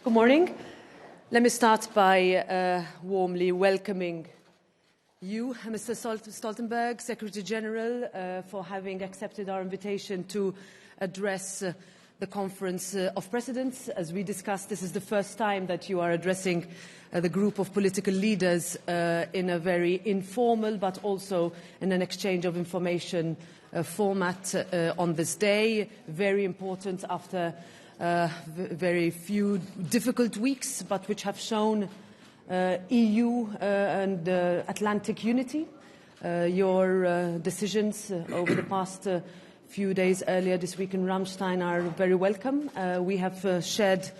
Good morning. Let me start by warmly welcoming you, Mr. Stoltenberg, Secretary General, for having accepted our invitation to address the Conference of Presidents. As we discussed, this is the first time that you are addressing the group of political leaders in a very informal but also in an exchange of information format on this day. Very important after very few difficult weeks, but which have shown EU and Atlantic unity. Your decisions over the past few days earlier this week in Ramstein are very welcome. We have shared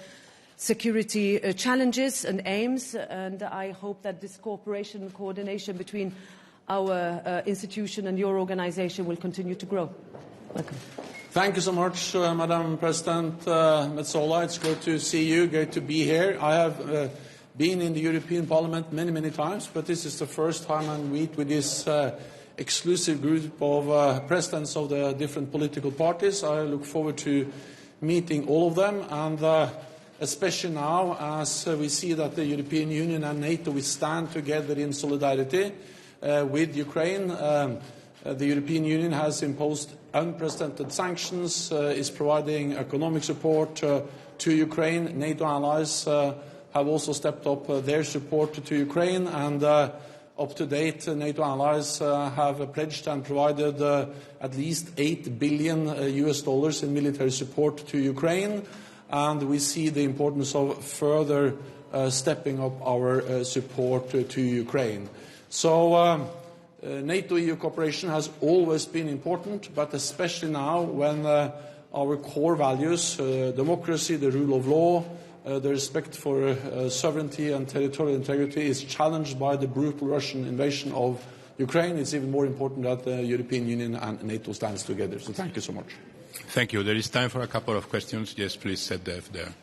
security challenges and aims, and I hope that this cooperation and coordination between our institution and your organization will continue to grow. Welcome. Thank you so much, Madam President Metsola. It's great to see you, great to be here. I have been in the European Parliament many times, but this is the first time I meet with this exclusive group of presidents of the different political parties. I look forward to meeting all of them, and especially now as we see that the European Union and NATO will stand together in solidarity with Ukraine. The European Union has imposed unprecedented sanctions, is providing economic support to Ukraine. NATO allies have also stepped up their support to Ukraine, and up to date, NATO allies have pledged and provided at least $8 billion in military support to Ukraine, and we see the importance of further stepping up our support to Ukraine. So NATO-EU cooperation has always been important, but especially now when our core values, democracy, the rule of law, the respect for sovereignty and territorial integrity is challenged by the brutal Russian invasion of Ukraine. It's even more important that the European Union and NATO stands together. So thank you so much. Thank you. There is time for a couple of questions. Yes, please, ZDF there.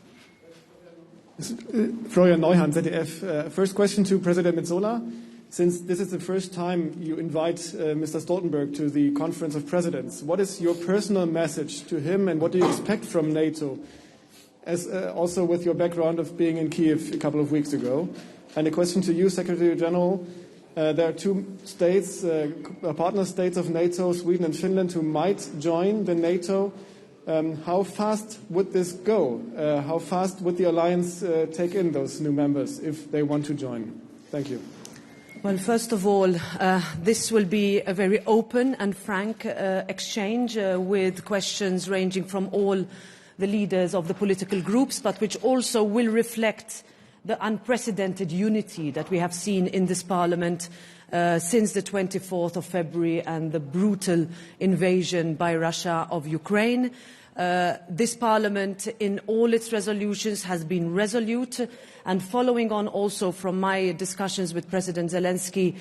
Florian Neuhan, ZDF. First question to President Metsola. Since this is the first time you invite Mr. Stoltenberg to the Conference of Presidents, what is your personal message to him, and what do you expect from NATO, as also with your background of being in Kiev a couple of weeks ago? And a question to you, Secretary General. There are two states, partner states of NATO, Sweden and Finland, who might join the NATO. How fast would this go? How fast would the alliance take in those new members if they want to join? Thank you. Well, first of all, this will be a very open and frank exchange with questions ranging from all the leaders of the political groups, but which also will reflect the unprecedented unity that we have seen in this Parliament since the 24th of February and the brutal invasion by Russia of Ukraine. This Parliament, in all its resolutions, has been resolute, and following on also from my discussions with President Zelensky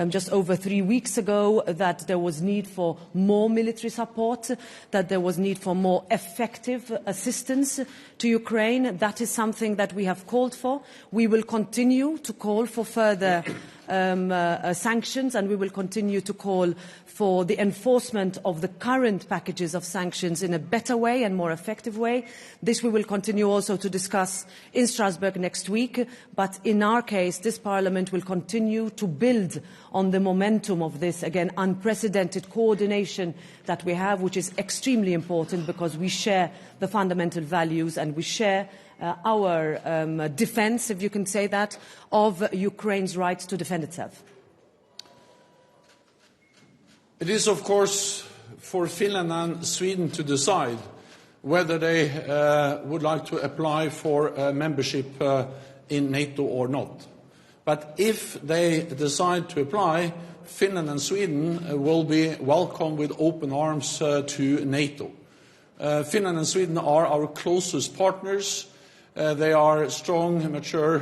just over 3 weeks ago, that there was need for more military support, that there was need for more effective assistance to Ukraine. That is something that we have called for. We will continue to call for further sanctions, and we will continue to call for the enforcement of the current packages of sanctions in a better way and more effective way. This we will continue also to discuss in Strasbourg next week. But in our case, this Parliament will continue to build on the momentum of this, again, unprecedented coordination that we have, which is extremely important because we share the fundamental values and we share our defense, if you can say that, of Ukraine's right to defend itself. It is, of course, for Finland and Sweden to decide whether they would like to apply for membership in NATO or not. But if they decide to apply, Finland and Sweden will be welcomed with open arms to NATO. Finland and Sweden are our closest partners. They are strong, mature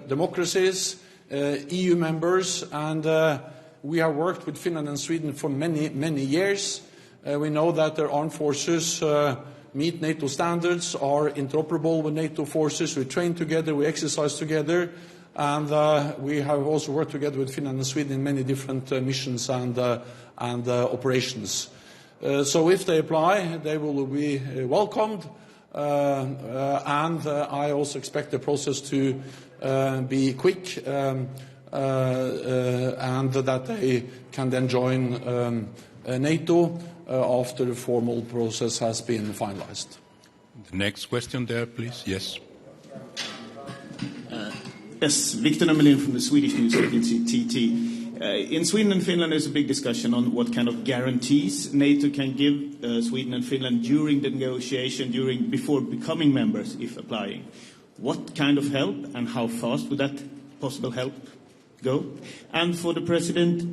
democracies, EU members, and we have worked with Finland and Sweden for many years. We know that their armed forces meet NATO standards, are interoperable with NATO forces. We train together, we exercise together, and we have also worked together with Finland and Sweden in many different missions and operations. So if they apply, they will be welcomed. and I also expect the process to be quick and that they can then join NATO after the formal process has been finalized. The next question there, please. Yes. Yes, Victor Nomelin from the Swedish news agency TT. In Sweden and Finland, there's a big discussion on what kind of guarantees NATO can give Sweden and Finland during the negotiation, before becoming members, if applying. What kind of help and how fast would that possible help go? And for the President,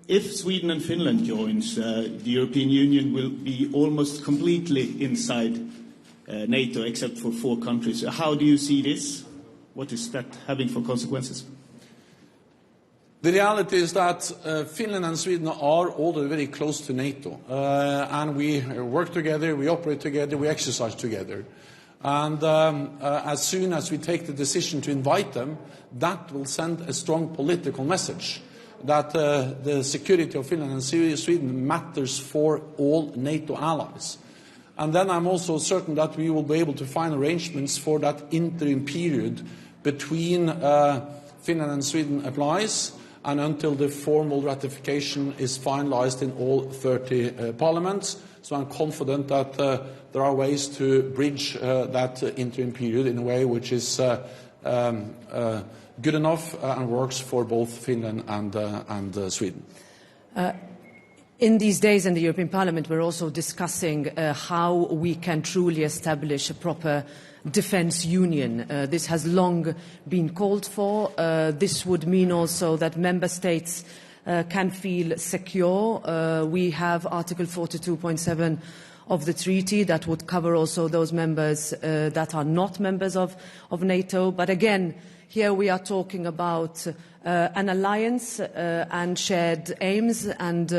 if Sweden and Finland joins, the European Union will be almost completely inside NATO, except for 4 countries. How do you see this? What is that having for consequences? The reality is that Finland and Sweden are already very close to NATO, and we work together, we operate together, we exercise together. And as soon as we take the decision to invite them, that will send a strong political message that the security of Finland and Sweden matters for all NATO allies. And then I'm also certain that we will be able to find arrangements for that interim period between Finland and Sweden applies and until the formal ratification is finalized in all 30 parliaments. So I'm confident that there are ways to bridge that interim period in a way which is good enough and works for both Finland and Sweden. In these days in the European Parliament, we're also discussing how we can truly establish a proper defence union. This has long been called for. This would mean also that member states can feel secure. We have Article 42.7 of the treaty that would cover also those members that are not members of NATO. But again, here we are talking about an alliance and shared aims and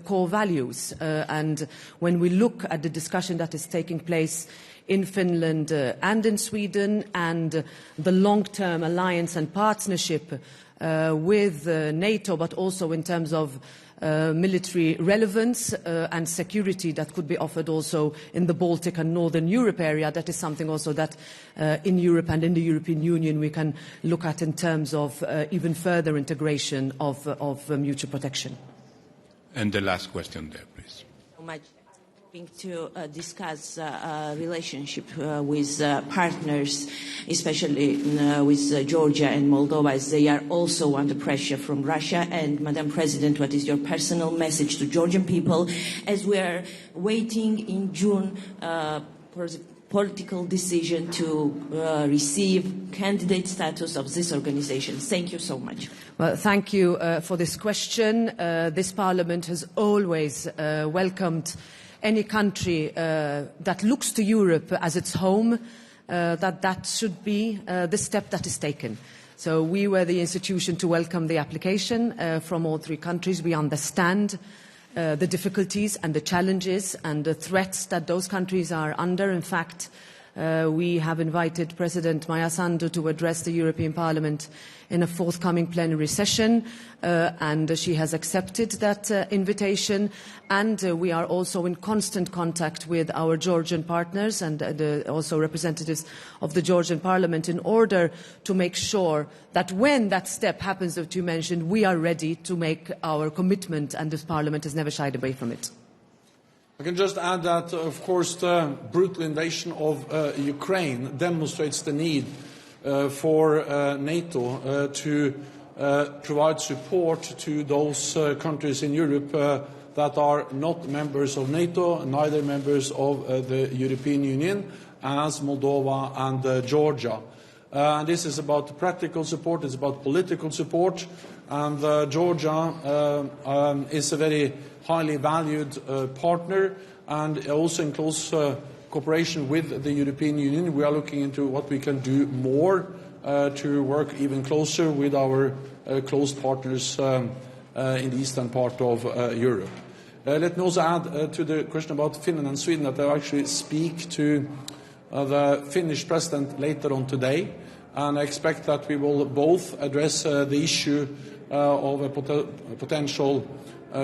core values. And when we look at the discussion that is taking place in Finland and in Sweden and the long-term alliance and partnership with NATO, but also in terms of military relevance and security that could be offered also in the Baltic and Northern Europe area. That is something also that in Europe and in the European Union we can look at in terms of even further integration of mutual protection. And the last question there, please. So much to discuss relationship with partners, especially with Georgia and Moldova, as they are also under pressure from Russia. And Madam President, what is your personal message to Georgian people as we are waiting in June for the political decision to receive candidate status of this organization? Thank you so much. Well, thank you for this question. This Parliament has always welcomed any country that looks to Europe as its home, that should be the step that is taken. So we were the institution to welcome the application from all 3 countries. We understand the difficulties and the challenges and the threats that those countries are under. In fact, we have invited President Maia Sandu to address the European Parliament in a forthcoming plenary session, and she has accepted that invitation. And we are also in constant contact with our Georgian partners and also representatives of the Georgian Parliament in order to make sure that when that step happens that you mentioned, we are ready to make our commitment, and this Parliament has never shied away from it. I can just add that, of course, the brutal invasion of Ukraine demonstrates the need for NATO to provide support to those countries in Europe that are not members of NATO, neither members of the European Union, as Moldova and Georgia. And this is about practical support, it's about political support, and Georgia is a very highly valued partner, and also in close cooperation with the European Union. We are looking into what we can do more to work even closer with our close partners in the eastern part of Europe. Let me also add to the question about Finland and Sweden that I actually speak to the Finnish president later on today, and I expect that we will both address the issue of a potential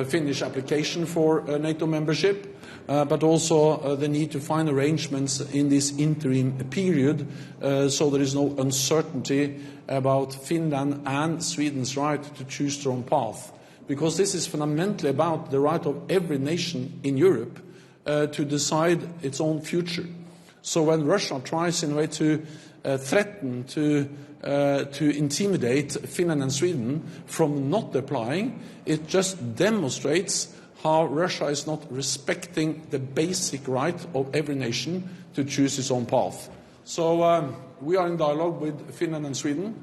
Finnish application for NATO membership, but also the need to find arrangements in this interim period so there is no uncertainty about Finland and Sweden's right to choose their own path. Because this is fundamentally about the right of every nation in Europe to decide its own future. So when Russia tries in a way to threaten, to intimidate Finland and Sweden from not applying, it just demonstrates how Russia is not respecting the basic right of every nation to choose its own path. So we are in dialogue with Finland and Sweden,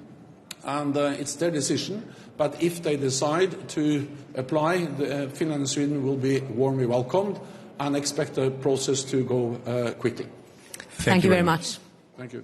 and it's their decision. But if they decide to apply, Finland and Sweden will be warmly welcomed and expect the process to go quickly. Thank you very much. Thank you.